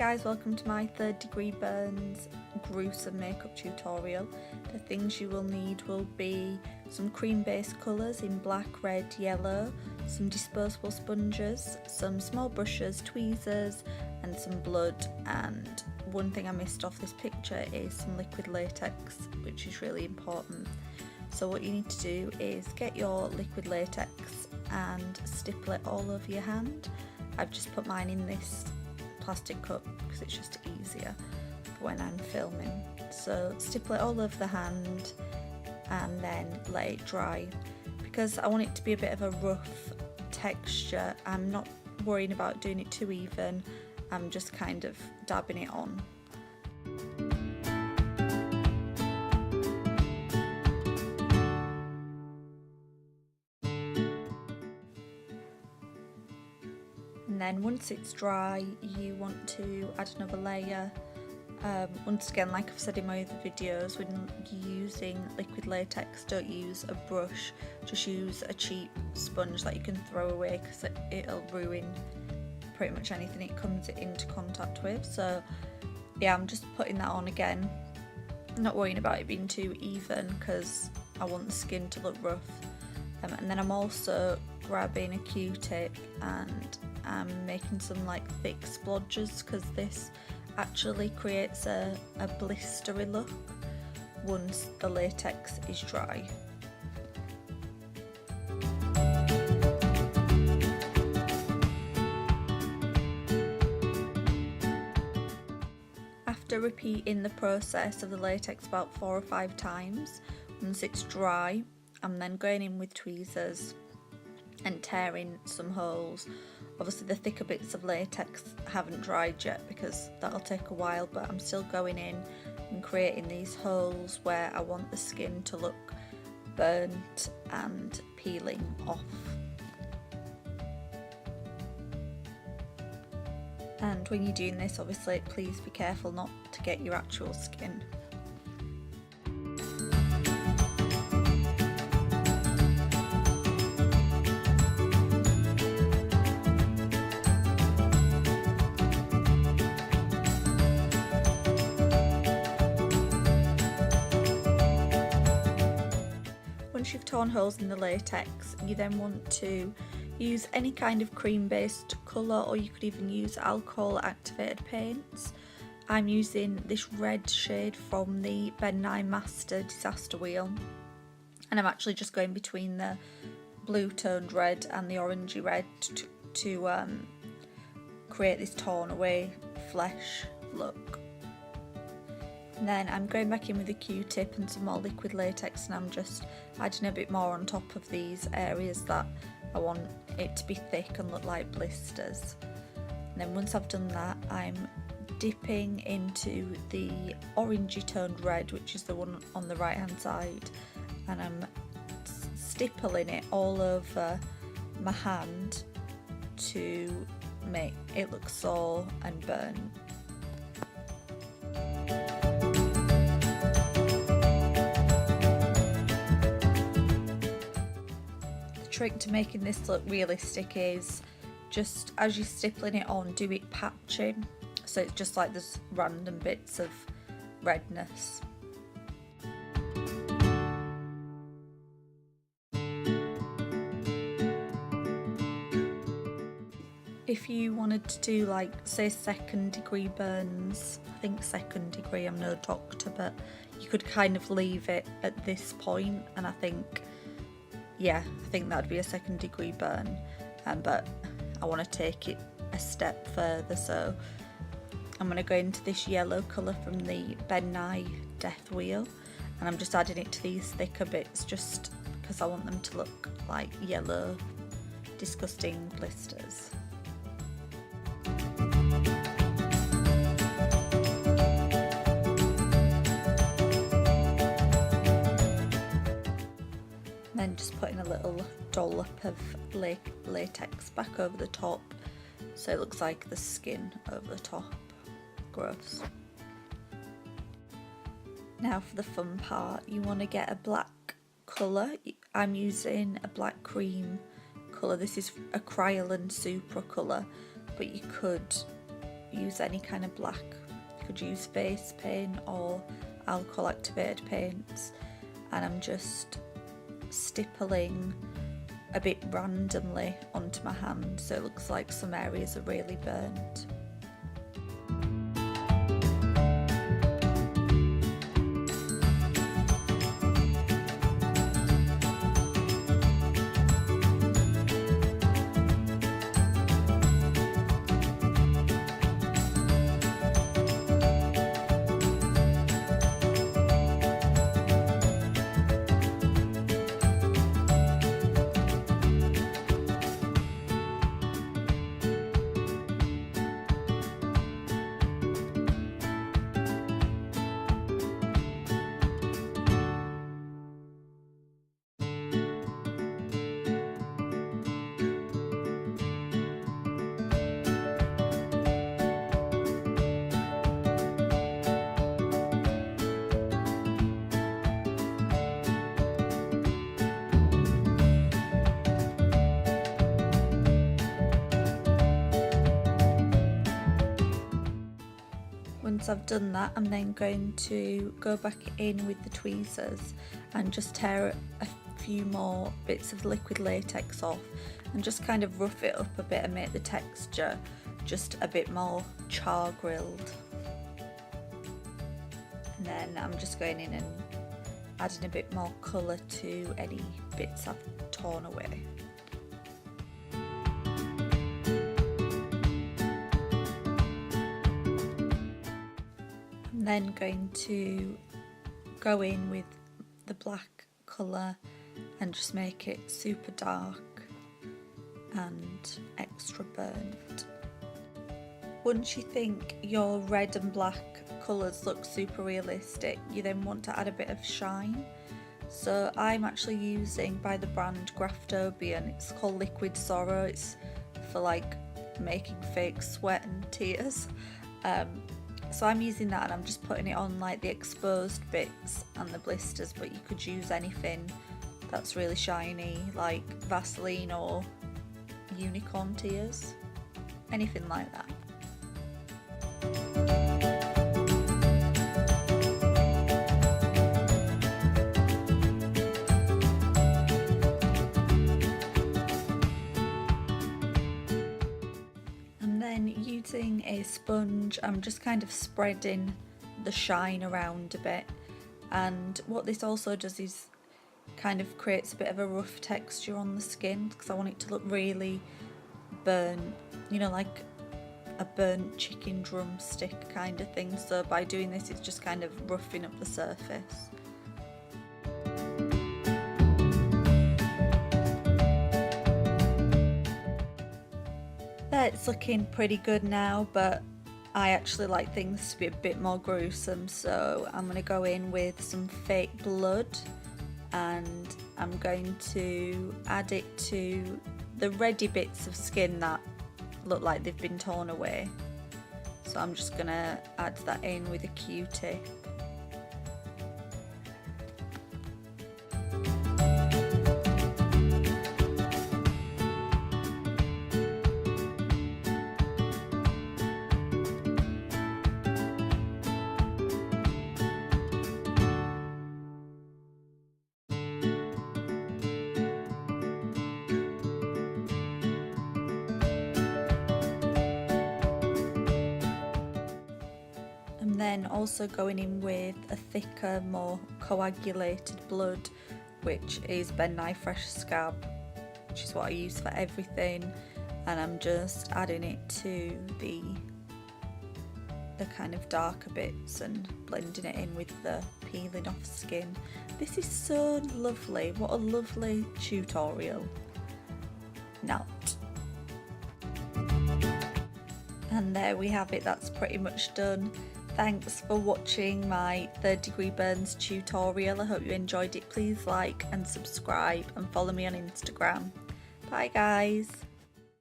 guys, welcome to my Third Degree Burns gruesome makeup tutorial. The things you will need will be some cream based colours in black, red, yellow, some disposable sponges, some small brushes, tweezers and some blood, and one thing I missed off this picture is some liquid latex, which is really important. So what you need to do is get your liquid latex and stipple it all over your hand. I've just put mine in this plastic cup because it's just easier for when I'm filming. So stipple it all over the hand and then let it dry. Because I want it to be a bit of a rough texture, I'm not worrying about doing it too even, I'm just kind of dabbing it on. And then once it's dry, you want to add another layer. Once again, like I've said in my other videos, when you're using liquid latex, don't use a brush, just use a cheap sponge that you can throw away because it'll ruin pretty much anything it comes into contact with. So yeah, I'm just putting that on again. I'm not worrying about it being too even because I want the skin to look rough. And then I'm also grabbing a Q-tip and I'm making some like thick splodges because this actually creates a blistery look once the latex is dry. After repeating the process of the latex about 4 or 5 times, once it's dry, I'm then going in with tweezers and tearing some holes. Obviously the thicker bits of latex haven't dried yet because that'll take a while, but I'm still going in and creating these holes where I want the skin to look burnt and peeling off. And when you're doing this, obviously please be careful not to get your actual skin. Once you've torn holes in the latex, you then want to use any kind of cream based colour, or you could even use alcohol activated paints. I'm using this red shade from the Ben Nye Master Disaster Wheel, and I'm actually just going between the blue toned red and the orangey red to create this torn away flesh look. And then I'm going back in with a Q-tip and some more liquid latex, and I'm just adding a bit more on top of these areas that I want it to be thick and look like blisters. And then once I've done that, I'm dipping into the orangey toned red, which is the one on the right hand side, and I'm stippling it all over my hand to make it look sore and burnt. Trick to making this look realistic is just as you're stippling it on, do it patching, so it's just like there's random bits of redness. If you wanted to do like say second degree burns, I think second degree, I'm no doctor, but you could kind of leave it at this point, and I think that'd be a second degree burn, but I want to take it a step further, so I'm going to go into this yellow colour from the Ben Nye Death Wheel, and I'm just adding it to these thicker bits just because I want them to look like yellow disgusting blisters. Then just putting a little dollop of latex back over the top so it looks like the skin over the top. Gross. Now for the fun part, you want to get a black colour. I'm using a black cream colour. This is a Kryolan Supra colour, but you could use any kind of black. You could use face paint or alcohol activated paints, and I'm just stippling a bit randomly onto my hand so it looks like some areas are really burnt. Once I've done that, I'm then going to go back in with the tweezers and just tear a few more bits of liquid latex off and just kind of rough it up a bit and make the texture just a bit more char grilled. And then I'm just going in and adding a bit more colour to any bits I've torn away. I'm then going to go in with the black colour and just make it super dark and extra burnt. Once you think your red and black colours look super realistic, you then want to add a bit of shine. So I'm actually using by the brand Graftobian, it's called Liquid Sorrow, it's for like making fake sweat and tears. So I'm using that and I'm just putting it on like the exposed bits and the blisters, but you could use anything that's really shiny like Vaseline or unicorn tears, anything like that. Using a sponge, I'm just kind of spreading the shine around a bit, and what this also does is kind of creates a bit of a rough texture on the skin because I want it to look really burnt, you know, like a burnt chicken drumstick kind of thing. So by doing this, it's just kind of roughing up the surface. It's looking pretty good now, but I actually like things to be a bit more gruesome, so I'm going to go in with some fake blood and I'm going to add it to the ready bits of skin that look like they've been torn away. So I'm just going to add that in with a Q-tip. Then also going in with a thicker, more coagulated blood, which is Ben Nye Fresh Scab, which is what I use for everything, and I'm just adding it to the kind of darker bits and blending it in with the peeling off skin. This is so lovely. What a lovely tutorial. Not. And there we have it, that's pretty much done. Thanks for watching my Third Degree Burns tutorial. I hope you enjoyed it. Please like and subscribe and follow me on Instagram. Bye guys.